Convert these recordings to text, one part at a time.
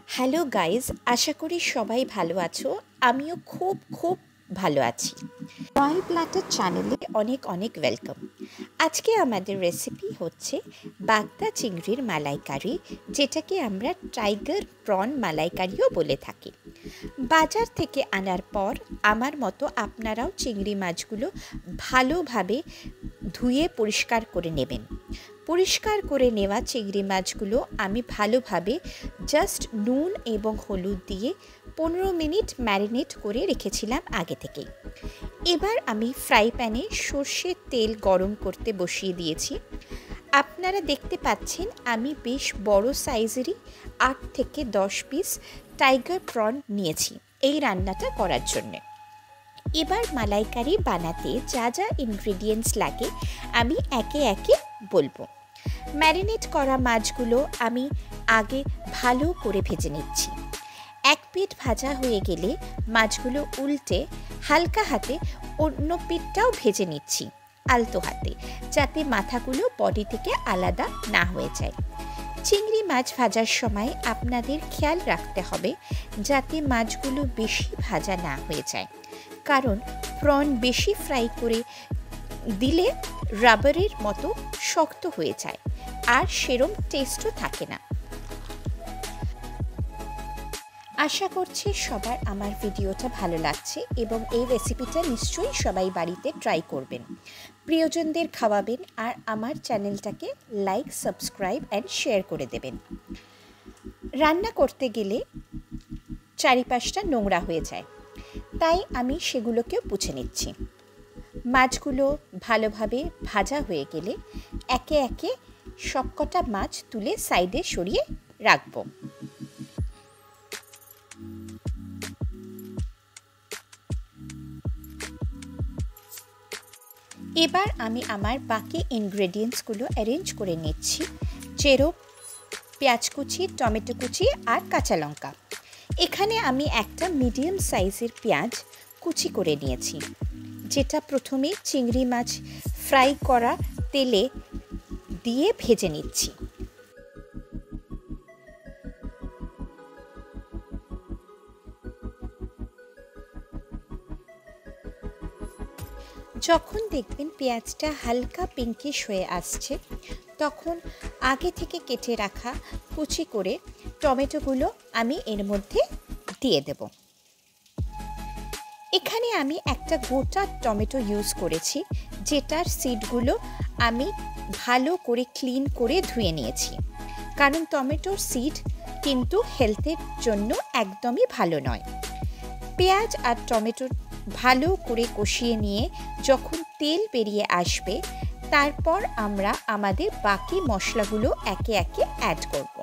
Hello guys, আশা করি সবাই ভালো আছো। আমিও খুব ভালো আছি। রয়্যাল প্ল্যাটার চ্যানেলে অনেক ওয়েলকাম। আজকে আমাদের রেসিপি হচ্ছে বাগদা চিংড়ির মালাইকারি, যেটাকে আমরা টাইগার প্রন মালাইকারিও বলে থাকি। বাজার থেকে আনার পর আমার মতো আপনারাও চিংড়ি মাছগুলো ভালোভাবে ধুয়ে পরিষ্কার করে নেবেন। পরিষ্কার করে নেওয়া চিংড়ি মাছগুলো আমি ভালোভাবে জাস্ট নুন এবং হলুদ দিয়ে 15 মিনিট ম্যারিনেট করে রেখেছিলাম আগে থেকেই। এবার আমি ফ্রাই প্যানে সর্ষের তেল গরম করতে বসিয়ে দিয়েছি। আপনারা দেখতে পাচ্ছেন আমি বেশ বড় সাইজেরই 8 থেকে 10 পিস টাইগার প্রন নিয়েছি এই রান্নাটা করার জন্যে। এবার মালাইকারি বানাতে যা যা ইনগ্রেডিয়েন্টস লাগে আমি একে একে বলবো। ম্যারিনেট করা মাছগুলো আমি আগে ভালো করে ভেজে নিচ্ছি। এক পিঠ ভাজা হয়ে গেলে মাছগুলো উল্টে হালকা হাতে অন্য পিঠটাও ভেজে নিচ্ছি আলতো হাতে, যাতে মাথাগুলো বডি থেকে আলাদা না হয়ে যায়। চিংড়ি মাছ ভাজার সময় আপনাদের খেয়াল রাখতে হবে যাতে মাছগুলো বেশি ভাজা না হয়ে যায়, কারণ প্রন বেশি ফ্রাই করে দিলে রাবারের মতো শক্ত হয়ে যায় আর সেরম টেস্টও থাকে না। আশা করছি সবার আমার ভিডিওটা ভালো লাগছে এবং এই রেসিপিটা নিশ্চয়ই সবাই বাড়িতে ট্রাই করবেন, প্রিয়জনদের খাওয়াবেন আর আমার চ্যানেলটাকে লাইক, সাবস্ক্রাইব অ্যান্ড শেয়ার করে দেবেন। রান্না করতে গেলে চারিপাশটা নোংরা হয়ে যায়, তাই আমি সেগুলোকেও মুছে নিচ্ছি। মাছগুলো ভালোভাবে ভাজা হয়ে গেলে একে একে সবকটা মাছ তুলে সাইডে সরিয়ে রাখব। এবার আমি আমার বাকি ইনগ্রেডিয়েন্টসগুলো অ্যারেঞ্জ করে নিচ্ছি, যেরকম পেঁয়াজ কুচি, টমেটো কুচি আর কাঁচা লঙ্কা। এখানে আমি একটা মিডিয়াম সাইজের পেঁয়াজ কুচি করে নিয়েছি, যেটা প্রথমে চিংড়ি মাছ ফ্রাই করা তেলে দিয়ে ভেজে নিচ্ছি। যখন দেখবেন পেঁয়াজটা হালকা পিঙ্কিশ হয়ে আসছে, তখন আগে থেকে কেটে রাখা কুচি করে টমেটোগুলো আমি এর মধ্যে দিয়ে দেব। এখানে আমি একটা গোটা টমেটো ইউজ করেছি, যেটার সিডগুলো আমি ভালো করে ক্লিন করে ধুয়ে নিয়েছি, কারণ টমেটোর সিড কিন্তু হেলথের জন্য একদমই ভালো নয়। পেঁয়াজ আর টমেটো ভালো করে কষিয়ে নিয়ে যখন তেল বেরিয়ে আসবে, তারপর আমরা আমাদের বাকি মশলাগুলো একে একে অ্যাড করব।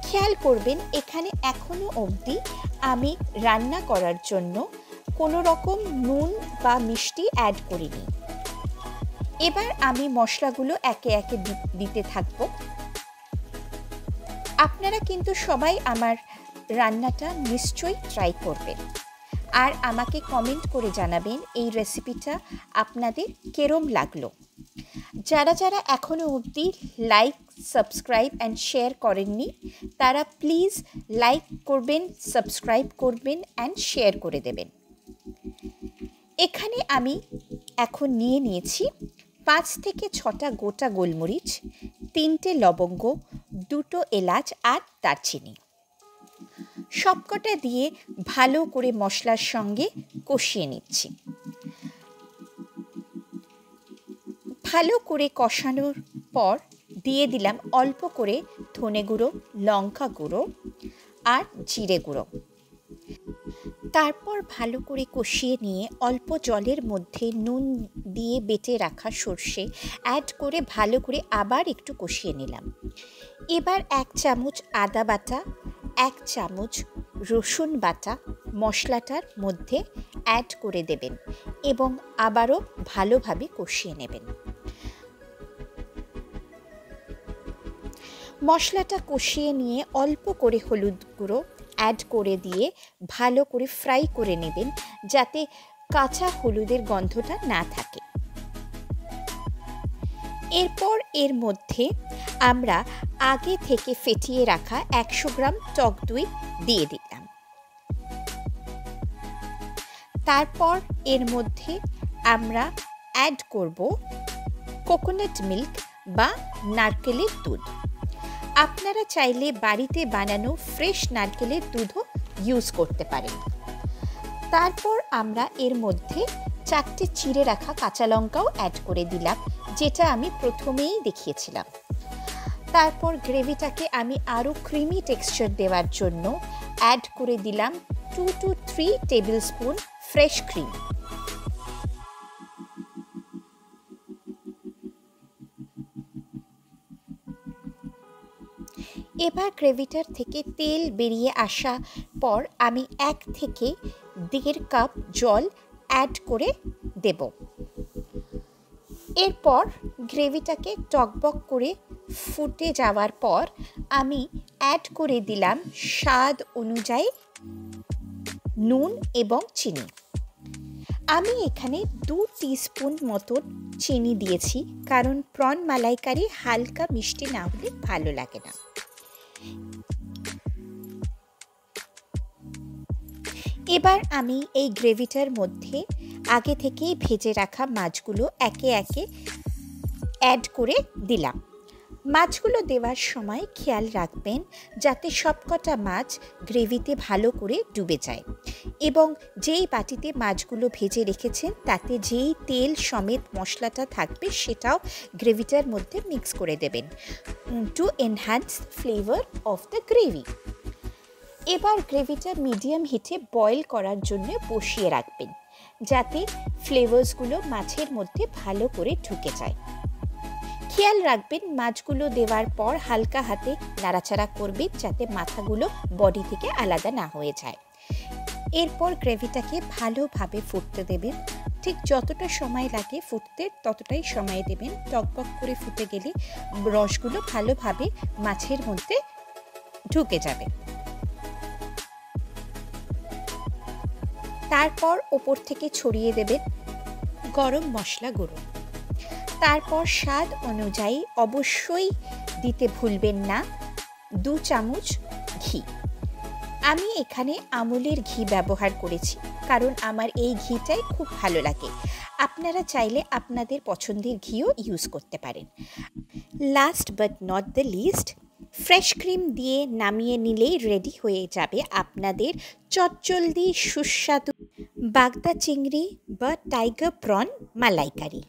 খেয়াল করবেন এখানে এখনো অবধি আমি রান্না করার জন্য কোনো রকম নুন বা মিষ্টি অ্যাড করিনি। এবার আমি মশলাগুলো একে একে দিতে থাকব। আপনারা কিন্তু সবাই আমার রান্নাটা নিশ্চয়ই ট্রাই করবেন আর আমাকে কমেন্ট করে জানাবেন এই রেসিপিটা আপনাদের কেরম লাগলো। যারা এখনও অবধি লাইক, সাবস্ক্রাইব অ্যান্ড শেয়ার করেননি, তারা প্লিজ লাইক করবেন, সাবস্ক্রাইব করবেন অ্যান্ড শেয়ার করে দেবেন। এখানে আমি এখন নিয়েছি 5 থেকে 6টা গোটা গোলমরিচ, 3টে লবঙ্গ, 2টো এলাচ আর দারচিনি। সবকটা দিয়ে ভালো করে মশলার সঙ্গে কষিয়ে নিচ্ছি। ভালো করে কষানোর পর দিয়ে দিলাম অল্প করে ধনে গুঁড়ো, লঙ্কা গুঁড়ো আর জিরে গুঁড়ো। তারপর ভালো করে কষিয়ে নিয়ে অল্প জলের মধ্যে নুন দিয়ে বেটে রাখা সর্ষে অ্যাড করে ভালো করে আবার একটু কষিয়ে নিলাম। এবার 1 চামচ আদা বাটা, 1 চামচ রসুন বাটা মশলাটার মধ্যে অ্যাড করে দেবেন এবং আবারও ভালোভাবে কষিয়ে নেবেন। মশলাটা কষিয়ে নিয়ে অল্প করে হলুদ গুঁড়ো অ্যাড করে দিয়ে ভালো করে ফ্রাই করে নেবেন, যাতে কাঁচা হলুদের গন্ধটা না থাকে। এরপর এর মধ্যে আমরা আগে থেকে ফেটিয়ে রাখা 100 গ্রাম টক দই দিয়ে দিলাম। তারপর এর মধ্যে আমরা অ্যাড করব কোকোনাট মিল্ক বা নারকেলের দুধ। আপনারা চাইলে বাড়িতে বানানো ফ্রেশ নারকেলের দুধও ইউজ করতে পারেন। তারপর আমরা এর মধ্যে 4টে চিড়ে রাখা কাঁচা লঙ্কাও অ্যাড করে দিলাম, যেটা আমি প্রথমেই দেখিয়েছিলাম। তারপর গ্রেভিটাকে আমি আরও ক্রিমি টেক্সচার দেওয়ার জন্য অ্যাড করে দিলাম 2 to 3 table spoon fresh cream. এবার গ্রেভিটার থেকে তেল বেরিয়ে আসা পর আমি 1 থেকে 1.5 কাপ জল অ্যাড করে দেব। এরপর গ্রেভিটাকে টকবক করে ফুটে যাওয়ার পর আমি অ্যাড করে দিলাম স্বাদ অনুযায়ী নুন এবং চিনি। আমি এখানে 2 টিস্পুন মতন চিনি দিয়েছি, কারণ প্রন মালাইকারি হালকা মিষ্টি না হলে ভালো লাগে না। এবার আমি এই গ্রেভিটার মধ্যে আগে থেকেই ভেজে রাখা মাছগুলো একে একে অ্যাড করে দিলাম। মাছগুলো দেওয়ার সময় খেয়াল রাখবেন যাতে সবকটা মাছ গ্রেভিতে ভালো করে ডুবে যায়, এবং যেই বাটিতে মাছগুলো ভেজে রেখেছেন তাতে যেই তেল সমেত মশলাটা থাকবে সেটাও গ্রেভিটার মধ্যে মিক্স করে দেবেন to enhance flavour of the gravy. এবার গ্রেভিটা মিডিয়াম হিটে বয়েল করার জন্য বসিয়ে রাখবেন, যাতে ফ্লেভারসগুলো মাছের মধ্যে ভালো করে ঢুকে যায়। খেয়াল রাখবেন মাছগুলো দেওয়ার পর হালকা হাতে নাড়াচাড়া করবেন, যাতে মাথাগুলো বডি থেকে আলাদা না হয়ে যায়। এরপর গ্রেভিটাকে ভালোভাবে ফুটতে দেবেন। ঠিক যতটা সময় লাগে ফুটতে ততটাই সময় দেবেন। টকবক করে ফুটে গেলে রসগুলো ভালোভাবে মাছের মধ্যে ঢুকে যাবে। তারপর ওপর থেকে ছড়িয়ে দেবেন গরম মশলা গুঁড়ো। তারপর স্বাদ অনুযায়ী অবশ্যই দিতে ভুলবেন না 2 চামচ ঘি। আমি এখানে আমুলের ঘি ব্যবহার করেছি, কারণ আমার এই ঘিটাই খুব ভালো লাগে। আপনারা চাইলে আপনাদের পছন্দের ঘিও ইউজ করতে পারেন। Last but not the least, fresh cream দিয়ে নামিয়ে নিলেই রেডি হয়ে যাবে আপনাদের চটজলদি সুস্বাদু বাগদা চিংড়ি বা টাইগার প্রন মালাইকারি।